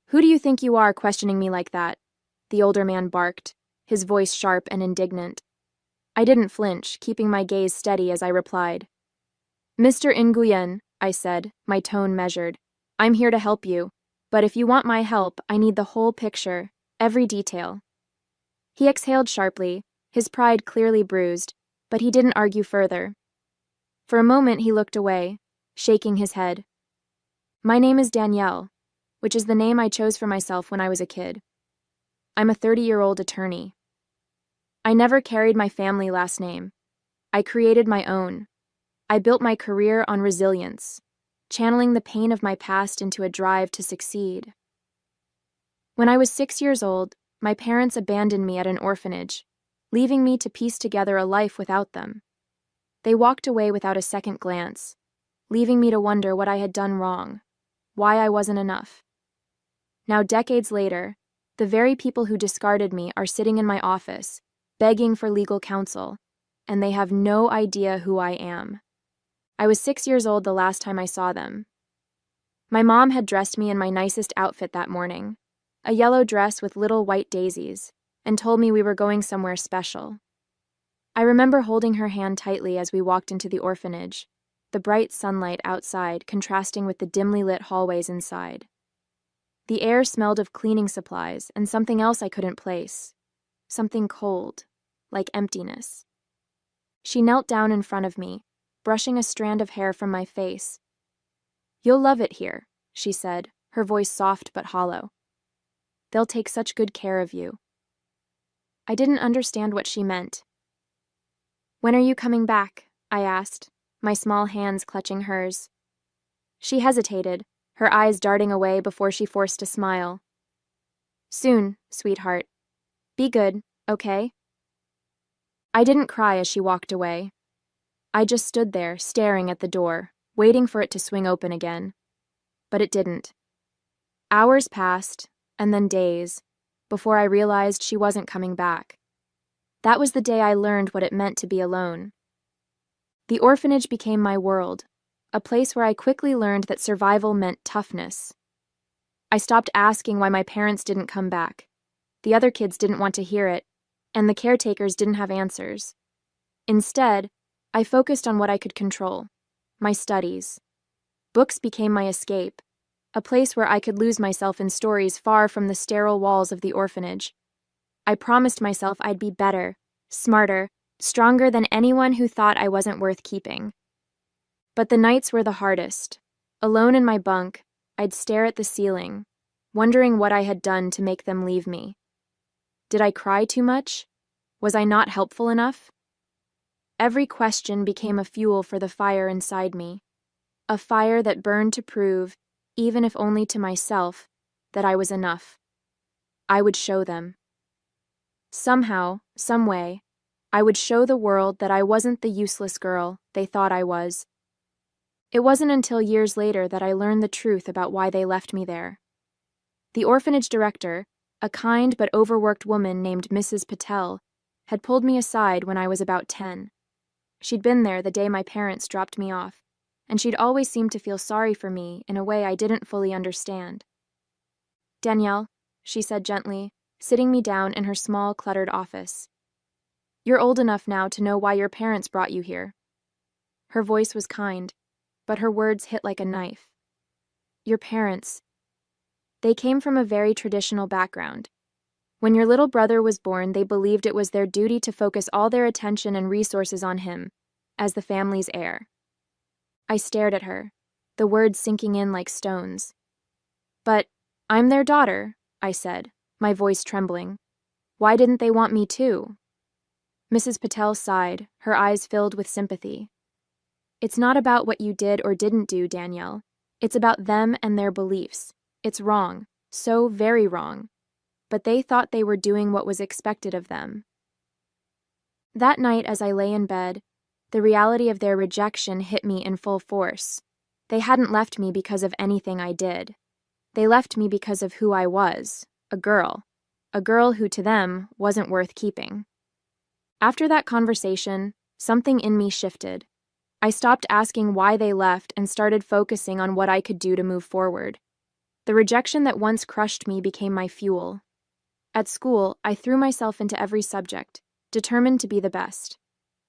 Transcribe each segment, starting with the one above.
Who do you think you are questioning me like that? The older man barked, his voice sharp and indignant. I didn't flinch, keeping my gaze steady as I replied. Mr. Nguyen, I said, my tone measured. I'm here to help you, but if you want my help, I need the whole picture, every detail. He exhaled sharply, his pride clearly bruised, but he didn't argue further. For a moment he looked away, shaking his head. My name is Danielle, which is the name I chose for myself when I was a kid. I'm a 30-year-old attorney. I never carried my family last name. I created my own. I built my career on resilience, channeling the pain of my past into a drive to succeed. When I was 6 years old, my parents abandoned me at an orphanage, leaving me to piece together a life without them. They walked away without a second glance, leaving me to wonder what I had done wrong, why I wasn't enough. Now, decades later, the very people who discarded me are sitting in my office, begging for legal counsel, and they have no idea who I am. I was 6 years old the last time I saw them. My mom had dressed me in my nicest outfit that morning, a yellow dress with little white daisies, and told me we were going somewhere special. I remember holding her hand tightly as we walked into the orphanage, the bright sunlight outside contrasting with the dimly lit hallways inside. The air smelled of cleaning supplies and something else I couldn't place, something cold, like emptiness. She knelt down in front of me, brushing a strand of hair from my face. You'll love it here, she said, her voice soft but hollow. They'll take such good care of you. I didn't understand what she meant. When are you coming back? I asked, my small hands clutching hers. She hesitated, her eyes darting away before she forced a smile. Soon, sweetheart. Be good, okay? I didn't cry as she walked away. I just stood there, staring at the door, waiting for it to swing open again. But it didn't. Hours passed, and then days, before I realized she wasn't coming back. That was the day I learned what it meant to be alone. The orphanage became my world, a place where I quickly learned that survival meant toughness. I stopped asking why my parents didn't come back. The other kids didn't want to hear it, and the caretakers didn't have answers. Instead, I focused on what I could control, my studies. Books became my escape, a place where I could lose myself in stories far from the sterile walls of the orphanage. I promised myself I'd be better, smarter, stronger than anyone who thought I wasn't worth keeping. But the nights were the hardest. Alone in my bunk, I'd stare at the ceiling, wondering what I had done to make them leave me. Did I cry too much? Was I not helpful enough? Every question became a fuel for the fire inside me, a fire that burned to prove, even if only to myself, that I was enough. I would show them. Somehow, some way, I would show the world that I wasn't the useless girl they thought I was. It wasn't until years later that I learned the truth about why they left me there. The orphanage director, a kind but overworked woman named Mrs. Patel, had pulled me aside when I was about 10. She'd been there the day my parents dropped me off, and she'd always seemed to feel sorry for me in a way I didn't fully understand. Danielle, she said gently, sitting me down in her small, cluttered office. You're old enough now to know why your parents brought you here. Her voice was kind, but her words hit like a knife. Your parents. They came from a very traditional background. When your little brother was born, they believed it was their duty to focus all their attention and resources on him, as the family's heir. I stared at her, the words sinking in like stones. But I'm their daughter, I said, my voice trembling. Why didn't they want me too? Mrs. Patel sighed, her eyes filled with sympathy. It's not about what you did or didn't do, Danielle. It's about them and their beliefs. It's wrong, so very wrong. But they thought they were doing what was expected of them. That night, as I lay in bed, the reality of their rejection hit me in full force. They hadn't left me because of anything I did. They left me because of who I was, a girl who to them wasn't worth keeping. After that conversation, something in me shifted. I stopped asking why they left and started focusing on what I could do to move forward. The rejection that once crushed me became my fuel. At school, I threw myself into every subject, determined to be the best.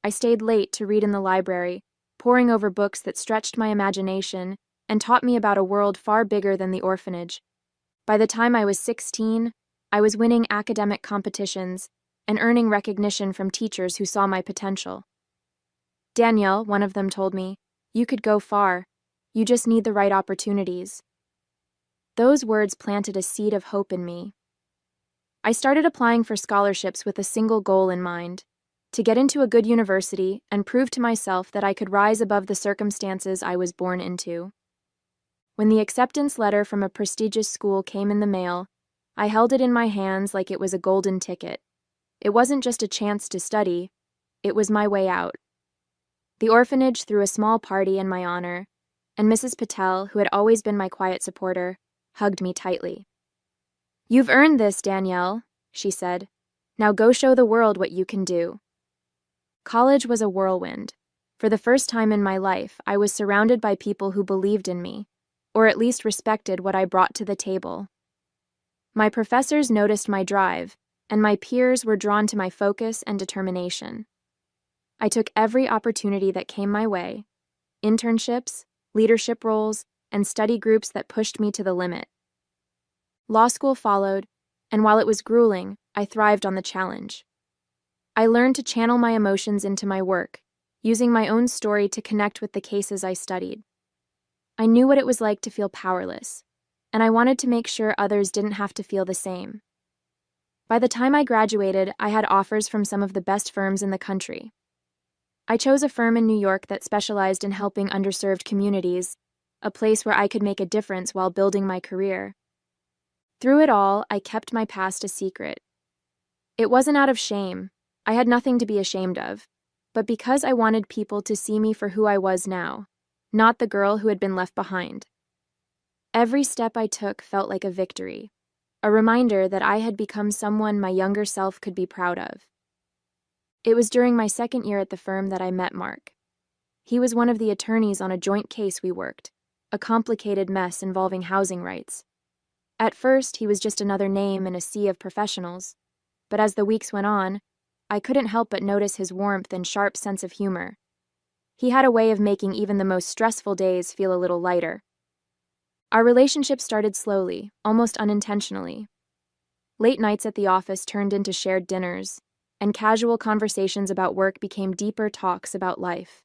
I stayed late to read in the library, poring over books that stretched my imagination and taught me about a world far bigger than the orphanage. By the time I was 16, I was winning academic competitions and earning recognition from teachers who saw my potential. Danielle, one of them told me, "You could go far. You just need the right opportunities." Those words planted a seed of hope in me. I started applying for scholarships with a single goal in mind: to get into a good university and prove to myself that I could rise above the circumstances I was born into. When the acceptance letter from a prestigious school came in the mail, I held it in my hands like it was a golden ticket. It wasn't just a chance to study, it was my way out. The orphanage threw a small party in my honor, and Mrs. Patel, who had always been my quiet supporter, hugged me tightly. "You've earned this, Danielle," she said. "Now go show the world what you can do." College was a whirlwind. For the first time in my life, I was surrounded by people who believed in me, or at least respected what I brought to the table. My professors noticed my drive, and my peers were drawn to my focus and determination. I took every opportunity that came my way: internships, leadership roles, and study groups that pushed me to the limit. Law school followed, and while it was grueling, I thrived on the challenge. I learned to channel my emotions into my work, using my own story to connect with the cases I studied. I knew what it was like to feel powerless, and I wanted to make sure others didn't have to feel the same. By the time I graduated, I had offers from some of the best firms in the country. I chose a firm in New York that specialized in helping underserved communities, a place where I could make a difference while building my career. Through it all, I kept my past a secret. It wasn't out of shame. I had nothing to be ashamed of, but because I wanted people to see me for who I was now, not the girl who had been left behind. Every step I took felt like a victory, a reminder that I had become someone my younger self could be proud of. It was during my second year at the firm that I met Mark. He was one of the attorneys on a joint case we worked, a complicated mess involving housing rights. At first, he was just another name in a sea of professionals, but as the weeks went on, I couldn't help but notice his warmth and sharp sense of humor. He had a way of making even the most stressful days feel a little lighter. Our relationship started slowly, almost unintentionally. Late nights at the office turned into shared dinners, and casual conversations about work became deeper talks about life.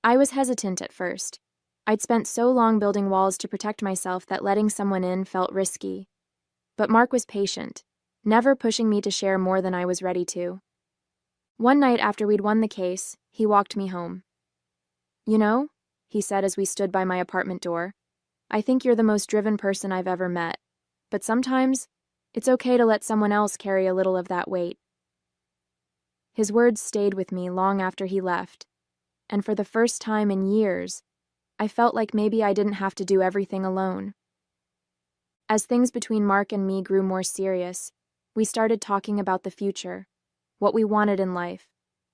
I was hesitant at first. I'd spent so long building walls to protect myself that letting someone in felt risky. But Mark was patient, never pushing me to share more than I was ready to. One night after we'd won the case, he walked me home. "You know," he said as we stood by my apartment door, "I think you're the most driven person I've ever met, but sometimes it's okay to let someone else carry a little of that weight." His words stayed with me long after he left, and for the first time in years, I felt like maybe I didn't have to do everything alone. As things between Mark and me grew more serious, we started talking about the future, what we wanted in life,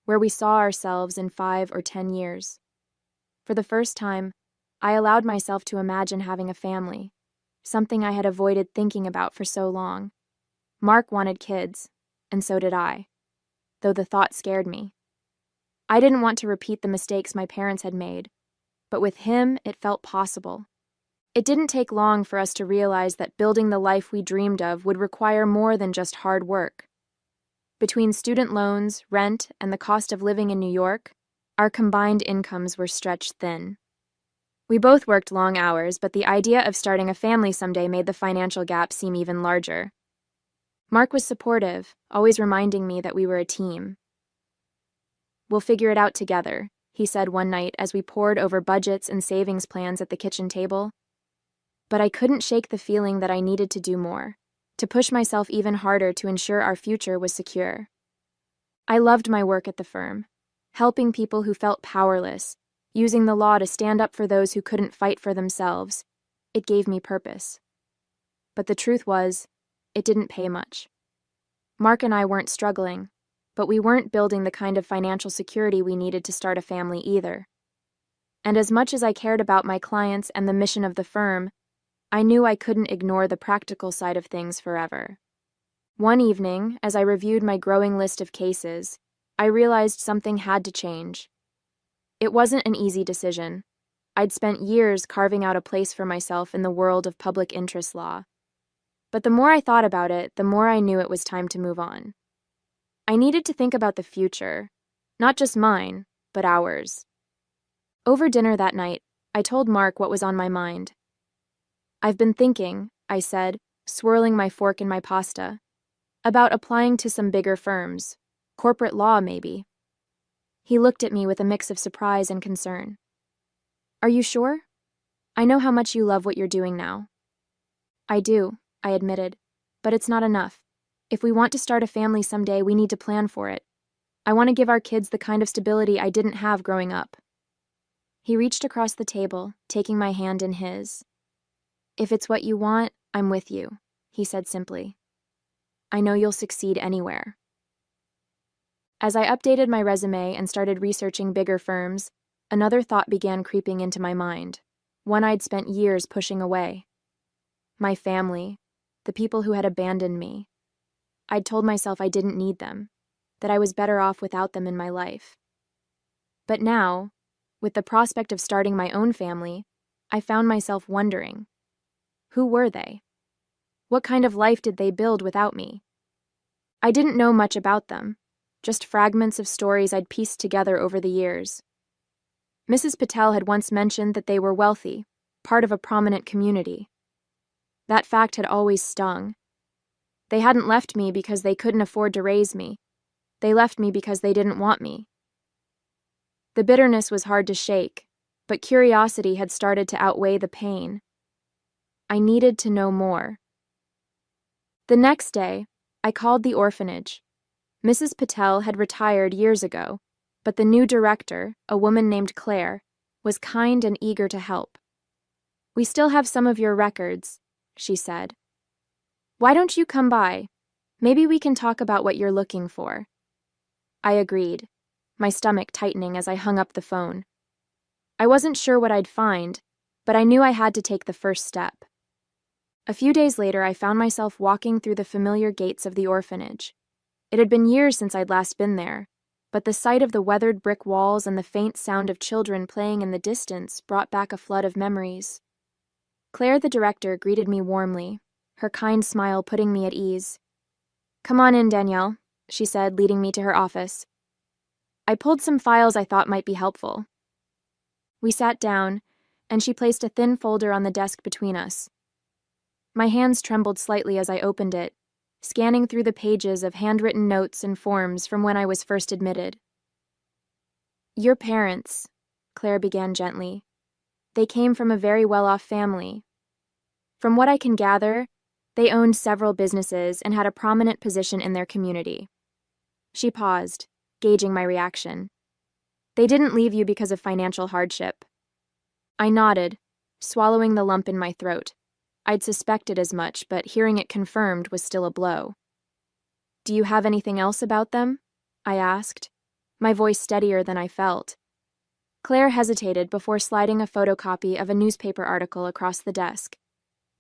where we saw ourselves in 5 or 10 years. For the first time, I allowed myself to imagine having a family, something I had avoided thinking about for so long. Mark wanted kids, and so did I, though the thought scared me. I didn't want to repeat the mistakes my parents had made, but with him, it felt possible. It didn't take long for us to realize that building the life we dreamed of would require more than just hard work. Between student loans, rent, and the cost of living in New York, our combined incomes were stretched thin. We both worked long hours, but the idea of starting a family someday made the financial gap seem even larger. Mark was supportive, always reminding me that we were a team. "We'll figure it out together," he said one night as we pored over budgets and savings plans at the kitchen table. But I couldn't shake the feeling that I needed to do more, to push myself even harder to ensure our future was secure. I loved my work at the firm, helping people who felt powerless, using the law to stand up for those who couldn't fight for themselves. It gave me purpose. But the truth was, it didn't pay much. Mark and I weren't struggling, but we weren't building the kind of financial security we needed to start a family either. And as much as I cared about my clients and the mission of the firm, I knew I couldn't ignore the practical side of things forever. One evening, as I reviewed my growing list of cases, I realized something had to change. It wasn't an easy decision. I'd spent years carving out a place for myself in the world of public interest law. But the more I thought about it, the more I knew it was time to move on. I needed to think about the future, not just mine, but ours. Over dinner that night, I told Mark what was on my mind. "I've been thinking," I said, swirling my fork in my pasta, "about applying to some bigger firms. Corporate law, maybe." He looked at me with a mix of surprise and concern. "Are you sure? I know how much you love what you're doing now." "I do," I admitted, "but it's not enough. If we want to start a family someday, we need to plan for it. I want to give our kids the kind of stability I didn't have growing up." He reached across the table, taking my hand in his. "If it's what you want, I'm with you," he said simply. "I know you'll succeed anywhere." As I updated my resume and started researching bigger firms, another thought began creeping into my mind, one I'd spent years pushing away. My family, the people who had abandoned me. I'd told myself I didn't need them, that I was better off without them in my life. But now, with the prospect of starting my own family, I found myself wondering, who were they? What kind of life did they build without me? I didn't know much about them, just fragments of stories I'd pieced together over the years. Mrs. Patel had once mentioned that they were wealthy, part of a prominent community. That fact had always stung. They hadn't left me because they couldn't afford to raise me. They left me because they didn't want me. The bitterness was hard to shake, but curiosity had started to outweigh the pain. I needed to know more. The next day, I called the orphanage. Mrs. Patel had retired years ago, but the new director, a woman named Claire, was kind and eager to help. "We still have some of your records," she said. "Why don't you come by? Maybe we can talk about what you're looking for." I agreed, my stomach tightening as I hung up the phone. I wasn't sure what I'd find, but I knew I had to take the first step. A few days later, I found myself walking through the familiar gates of the orphanage. It had been years since I'd last been there, but the sight of the weathered brick walls and the faint sound of children playing in the distance brought back a flood of memories. Claire, the director, greeted me warmly, her kind smile putting me at ease. "Come on in, Danielle," she said, leading me to her office. I pulled some files I thought might be helpful. We sat down, and she placed a thin folder on the desk between us. My hands trembled slightly as I opened it, scanning through the pages of handwritten notes and forms from when I was first admitted. "Your parents," Claire began gently. "They came from a very well-off family. From what I can gather, they owned several businesses and had a prominent position in their community." She paused, gauging my reaction. "They didn't leave you because of financial hardship." I nodded, swallowing the lump in my throat. I'd suspected as much, but hearing it confirmed was still a blow. "Do you have anything else about them?" I asked, my voice steadier than I felt. Claire hesitated before sliding a photocopy of a newspaper article across the desk.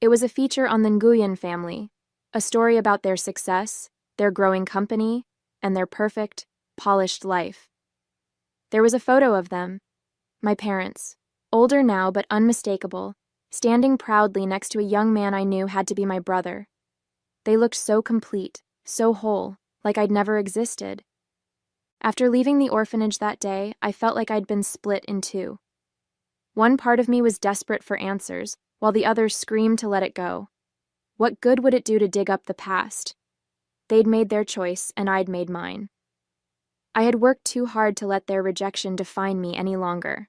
It was a feature on the Nguyen family, a story about their success, their growing company, and their perfect, polished life. There was a photo of them, my parents, older now but unmistakable, standing proudly next to a young man I knew had to be my brother. They looked so complete, so whole, like I'd never existed. After leaving the orphanage that day, I felt like I'd been split in two. One part of me was desperate for answers, while the other screamed to let it go. What good would it do to dig up the past? They'd made their choice, and I'd made mine. I had worked too hard to let their rejection define me any longer.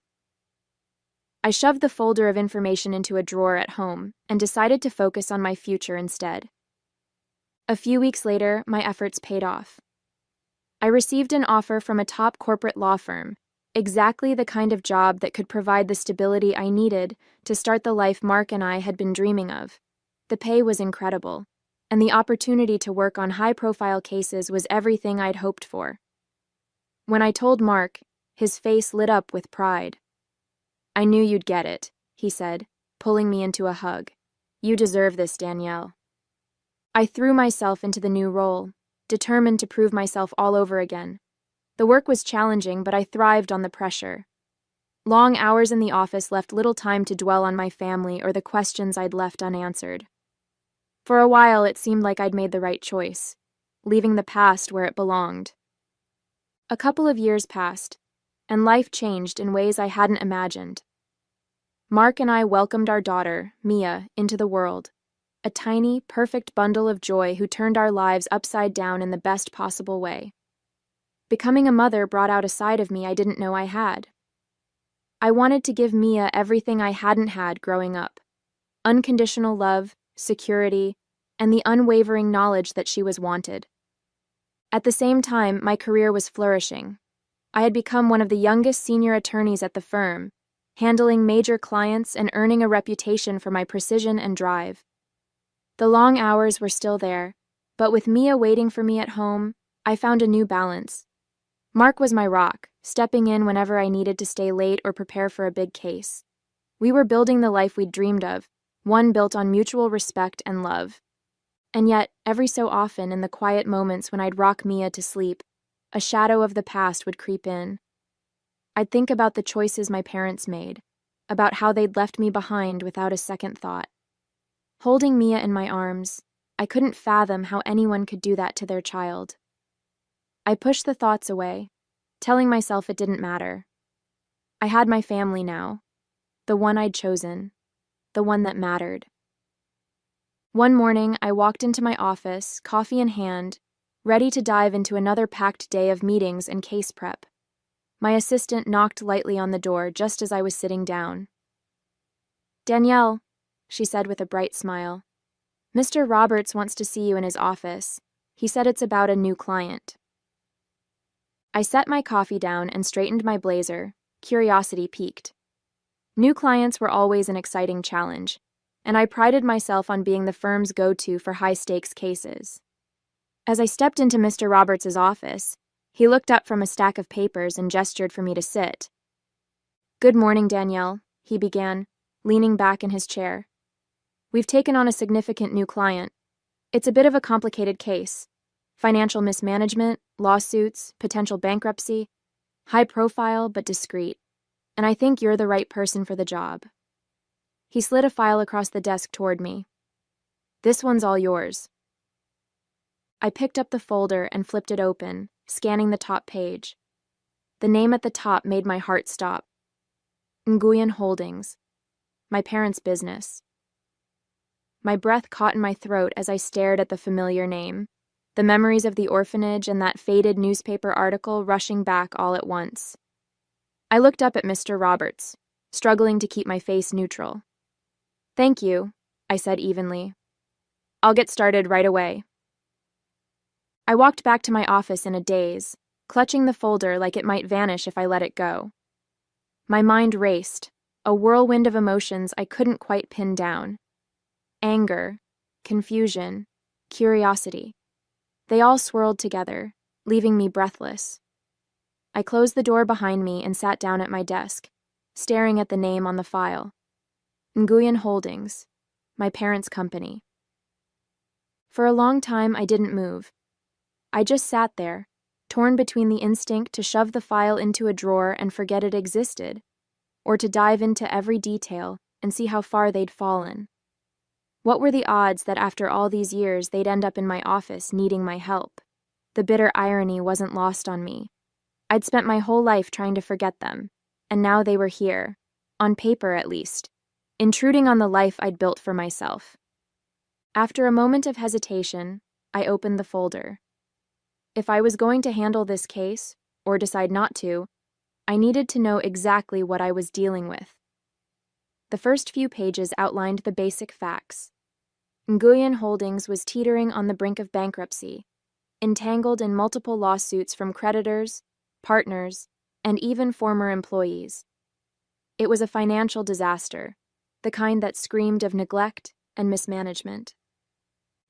I shoved the folder of information into a drawer at home and decided to focus on my future instead. A few weeks later, my efforts paid off. I received an offer from a top corporate law firm, exactly the kind of job that could provide the stability I needed to start the life Mark and I had been dreaming of. The pay was incredible, and the opportunity to work on high-profile cases was everything I'd hoped for. When I told Mark, his face lit up with pride. "I knew you'd get it," he said, pulling me into a hug. You deserve this, Danielle. I threw myself into the new role, determined to prove myself all over again. The work was challenging, but I thrived on the pressure. Long hours in the office left little time to dwell on my family or the questions I'd left unanswered. For a while, it seemed like I'd made the right choice, leaving the past where it belonged. A couple of years passed, and life changed in ways I hadn't imagined. Mark and I welcomed our daughter, Mia, into the world, a tiny, perfect bundle of joy who turned our lives upside down in the best possible way. Becoming a mother brought out a side of me I didn't know I had. I wanted to give Mia everything I hadn't had growing up: unconditional love, security, and the unwavering knowledge that she was wanted. At the same time, my career was flourishing. I had become one of the youngest senior attorneys at the firm, handling major clients and earning a reputation for my precision and drive. The long hours were still there, but with Mia waiting for me at home, I found a new balance. Mark was my rock, stepping in whenever I needed to stay late or prepare for a big case. We were building the life we'd dreamed of, one built on mutual respect and love. And yet, every so often, in the quiet moments when I'd rock Mia to sleep, a shadow of the past would creep in. I'd think about the choices my parents made, about how they'd left me behind without a second thought. Holding Mia in my arms, I couldn't fathom how anyone could do that to their child. I pushed the thoughts away, telling myself it didn't matter. I had my family now, the one I'd chosen, the one that mattered. One morning, I walked into my office, coffee in hand, ready to dive into another packed day of meetings and case prep. My assistant knocked lightly on the door just as I was sitting down. "Danielle," she said with a bright smile, "Mr. Roberts wants to see you in his office. He said it's about a new client." I set my coffee down and straightened my blazer, curiosity piqued. New clients were always an exciting challenge, and I prided myself on being the firm's go-to for high-stakes cases. As I stepped into Mr. Roberts' office, he looked up from a stack of papers and gestured for me to sit. "Good morning, Danielle," he began, leaning back in his chair. "We've taken on a significant new client. It's a bit of a complicated case. Financial mismanagement, lawsuits, potential bankruptcy, high profile but discreet, and I think you're the right person for the job." He slid a file across the desk toward me. "This one's all yours." I picked up the folder and flipped it open, scanning the top page. The name at the top made my heart stop. Nguyen Holdings, my parents' business. My breath caught in my throat as I stared at the familiar name, the memories of the orphanage and that faded newspaper article rushing back all at once. I looked up at Mr. Roberts, struggling to keep my face neutral. "Thank you," I said evenly. "I'll get started right away." I walked back to my office in a daze, clutching the folder like it might vanish if I let it go. My mind raced, a whirlwind of emotions I couldn't quite pin down. Anger, confusion, curiosity. They all swirled together, leaving me breathless. I closed the door behind me and sat down at my desk, staring at the name on the file. Nguyen Holdings, my parents' company. For a long time, I didn't move. I just sat there, torn between the instinct to shove the file into a drawer and forget it existed, or to dive into every detail and see how far they'd fallen. What were the odds that after all these years they'd end up in my office needing my help? The bitter irony wasn't lost on me. I'd spent my whole life trying to forget them, and now they were here, on paper at least, intruding on the life I'd built for myself. After a moment of hesitation, I opened the folder. If I was going to handle this case, or decide not to, I needed to know exactly what I was dealing with. The first few pages outlined the basic facts. Nguyen Holdings was teetering on the brink of bankruptcy, entangled in multiple lawsuits from creditors, partners, and even former employees. It was a financial disaster, the kind that screamed of neglect and mismanagement.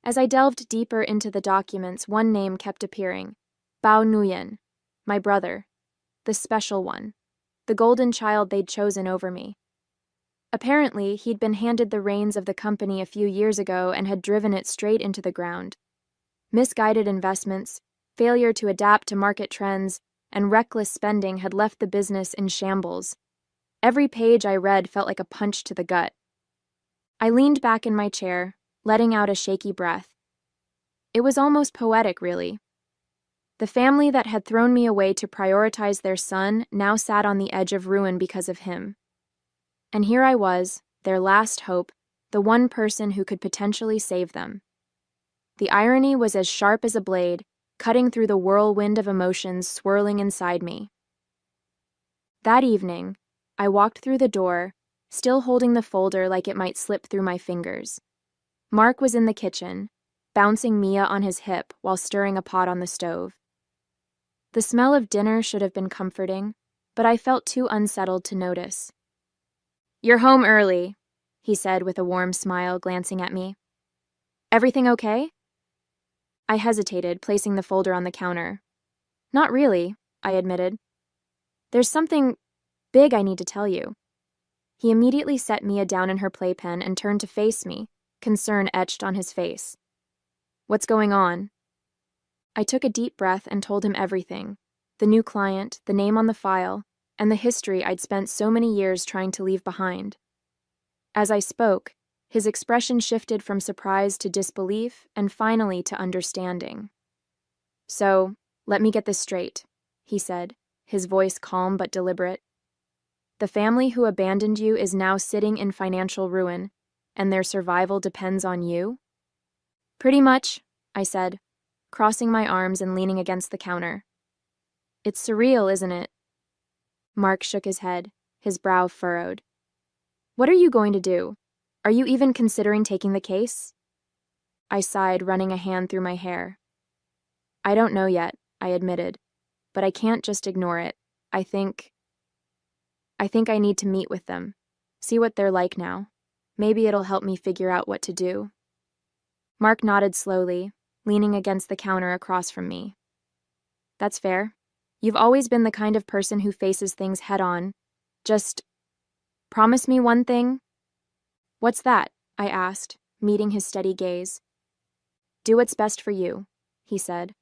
As I delved deeper into the documents, one name kept appearing: Bao Nguyen, my brother, the special one, the golden child they'd chosen over me. Apparently, he'd been handed the reins of the company a few years ago and had driven it straight into the ground. Misguided investments, failure to adapt to market trends, and reckless spending had left the business in shambles. Every page I read felt like a punch to the gut. I leaned back in my chair, letting out a shaky breath. It was almost poetic, really. The family that had thrown me away to prioritize their son now sat on the edge of ruin because of him. And here I was, their last hope, the one person who could potentially save them. The irony was as sharp as a blade, cutting through the whirlwind of emotions swirling inside me. That evening, I walked through the door, still holding the folder like it might slip through my fingers. Mark was in the kitchen, bouncing Mia on his hip while stirring a pot on the stove. The smell of dinner should have been comforting, but I felt too unsettled to notice. "You're home early," he said with a warm smile, glancing at me. "Everything okay?" I hesitated, placing the folder on the counter. "Not really," I admitted. "There's something big I need to tell you." He immediately set Mia down in her playpen and turned to face me, concern etched on his face. "What's going on?" I took a deep breath and told him everything: the new client, the name on the file, and the history I'd spent so many years trying to leave behind. As I spoke, his expression shifted from surprise to disbelief and finally to understanding. "So, let me get this straight," he said, his voice calm but deliberate. "The family who abandoned you is now sitting in financial ruin, and their survival depends on you?" "Pretty much," I said, crossing my arms and leaning against the counter. "It's surreal, isn't it?" Mark shook his head, his brow furrowed. "What are you going to do? Are you even considering taking the case?" I sighed, running a hand through my hair. "I don't know yet," I admitted, "but I can't just ignore it. I think I need to meet with them, see what they're like now. Maybe it'll help me figure out what to do." Mark nodded slowly, leaning against the counter across from me. "That's fair. You've always been the kind of person who faces things head-on. Just promise me one thing." "What's that?" I asked, meeting his steady gaze. "Do what's best for you," he said.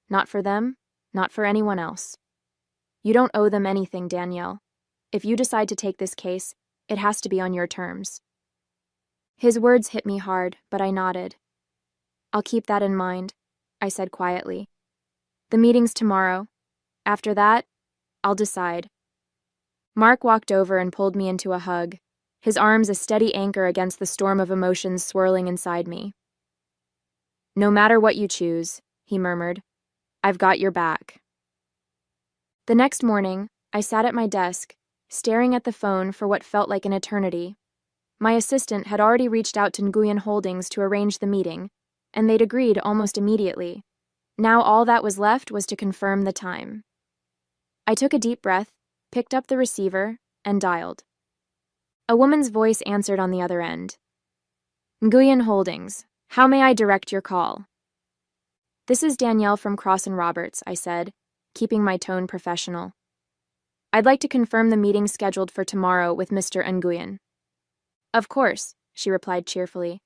"Not for them, not for anyone else. You don't owe them anything, Danielle. If you decide to take this case, it has to be on your terms." His words hit me hard, but I nodded. "I'll keep that in mind," I said quietly. "The meeting's tomorrow. After that, I'll decide." Mark walked over and pulled me into a hug, his arms a steady anchor against the storm of emotions swirling inside me. "No matter what you choose," he murmured, "I've got your back." The next morning, I sat at my desk, staring at the phone for what felt like an eternity. My assistant had already reached out to Nguyen Holdings to arrange the meeting, and they'd agreed almost immediately. Now all that was left was to confirm the time. I took a deep breath, picked up the receiver, and dialed. A woman's voice answered on the other end. "Nguyen Holdings, how may I direct your call?" "This is Danielle from Cross & Roberts," I said, keeping my tone professional. "I'd like to confirm the meeting scheduled for tomorrow with Mr. Nguyen." "Of course," she replied cheerfully.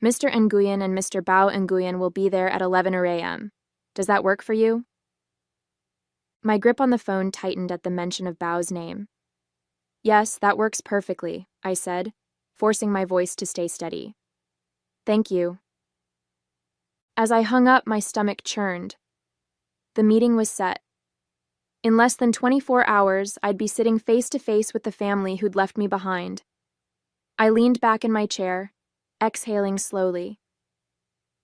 "Mr. Nguyen and Mr. Bao Nguyen will be there at 11 a.m. Does that work for you?" My grip on the phone tightened at the mention of Bao's name. "Yes, that works perfectly," I said, forcing my voice to stay steady. "Thank you." As I hung up, my stomach churned. The meeting was set. In less than 24 hours, I'd be sitting face to face with the family who'd left me behind. I leaned back in my chair, exhaling slowly.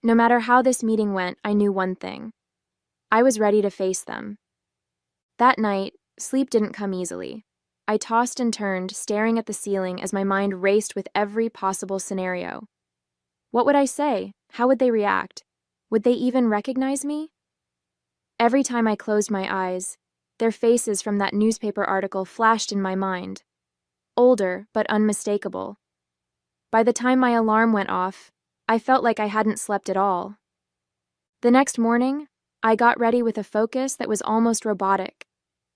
No matter how this meeting went, I knew one thing. I was ready to face them. That night, sleep didn't come easily. I tossed and turned, staring at the ceiling as my mind raced with every possible scenario. What would I say? How would they react? Would they even recognize me? Every time I closed my eyes, their faces from that newspaper article flashed in my mind. Older, but unmistakable. By the time my alarm went off, I felt like I hadn't slept at all. The next morning, I got ready with a focus that was almost robotic,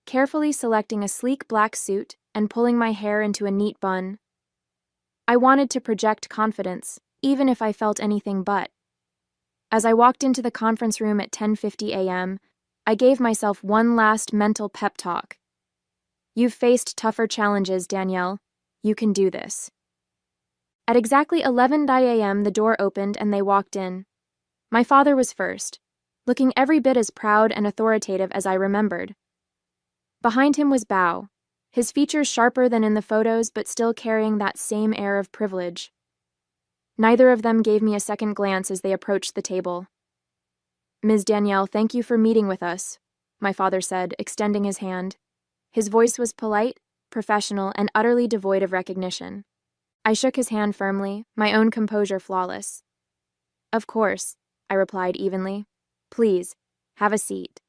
carefully selecting a sleek black suit and pulling my hair into a neat bun. I wanted to project confidence, even if I felt anything but. As I walked into the conference room at 10:50 a.m., I gave myself one last mental pep talk. You've faced tougher challenges, Danielle. You can do this. At exactly 11 a.m., the door opened and they walked in. My father was first, looking every bit as proud and authoritative as I remembered. Behind him was Bao, his features sharper than in the photos but still carrying that same air of privilege. Neither of them gave me a second glance as they approached the table. Ms. Danielle, thank you for meeting with us, my father said, extending his hand. His voice was polite, professional, and utterly devoid of recognition. I shook his hand firmly, my own composure flawless. Of course, I replied evenly. Please, have a seat.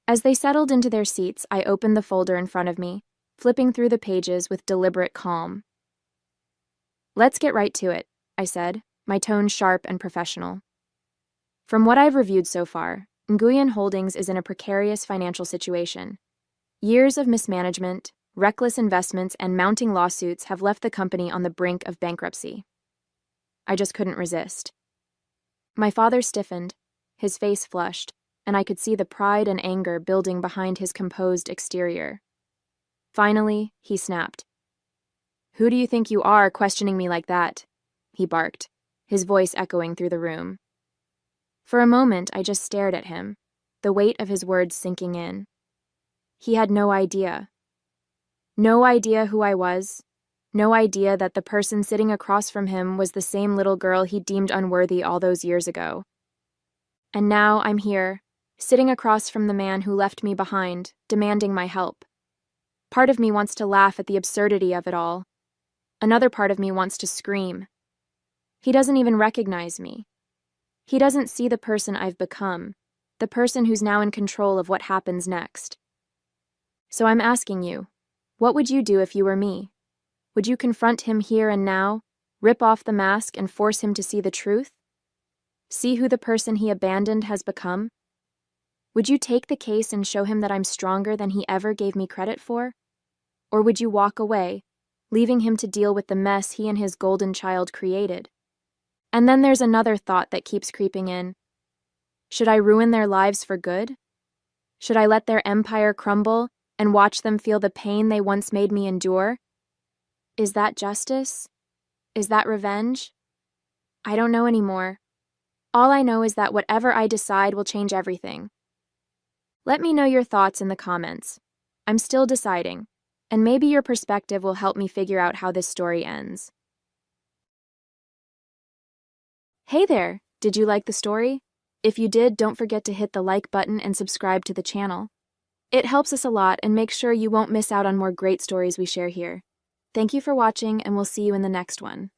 As they settled into their seats, I opened the folder in front of me, flipping through the pages with deliberate calm. Let's get right to it, I said, my tone sharp and professional. From what I've reviewed so far, Nguyen Holdings is in a precarious financial situation. Years of mismanagement, reckless investments, and mounting lawsuits have left the company on the brink of bankruptcy. I just couldn't resist. My father stiffened, his face flushed, and I could see the pride and anger building behind his composed exterior. Finally, he snapped. Who do you think you are, questioning me like that? He barked, his voice echoing through the room. For a moment, I just stared at him, the weight of his words sinking in. He had no idea. No idea who I was. No idea that the person sitting across from him was the same little girl he deemed unworthy all those years ago. And now I'm here, sitting across from the man who left me behind, demanding my help. Part of me wants to laugh at the absurdity of it all. Another part of me wants to scream. He doesn't even recognize me. He doesn't see the person I've become, the person who's now in control of what happens next. So I'm asking you, what would you do if you were me? Would you confront him here and now, rip off the mask and force him to see the truth? See who the person he abandoned has become? Would you take the case and show him that I'm stronger than he ever gave me credit for? Or would you walk away, leaving him to deal with the mess he and his golden child created? And then there's another thought that keeps creeping in. Should I ruin their lives for good? Should I let their empire crumble and watch them feel the pain they once made me endure? Is that justice? Is that revenge? I don't know anymore. All I know is that whatever I decide will change everything. Let me know your thoughts in the comments. I'm still deciding, and maybe your perspective will help me figure out how this story ends. Hey there! Did you like the story? If you did, don't forget to hit the like button and subscribe to the channel. It helps us a lot and makes sure you won't miss out on more great stories we share here. Thank you for watching, and we'll see you in the next one.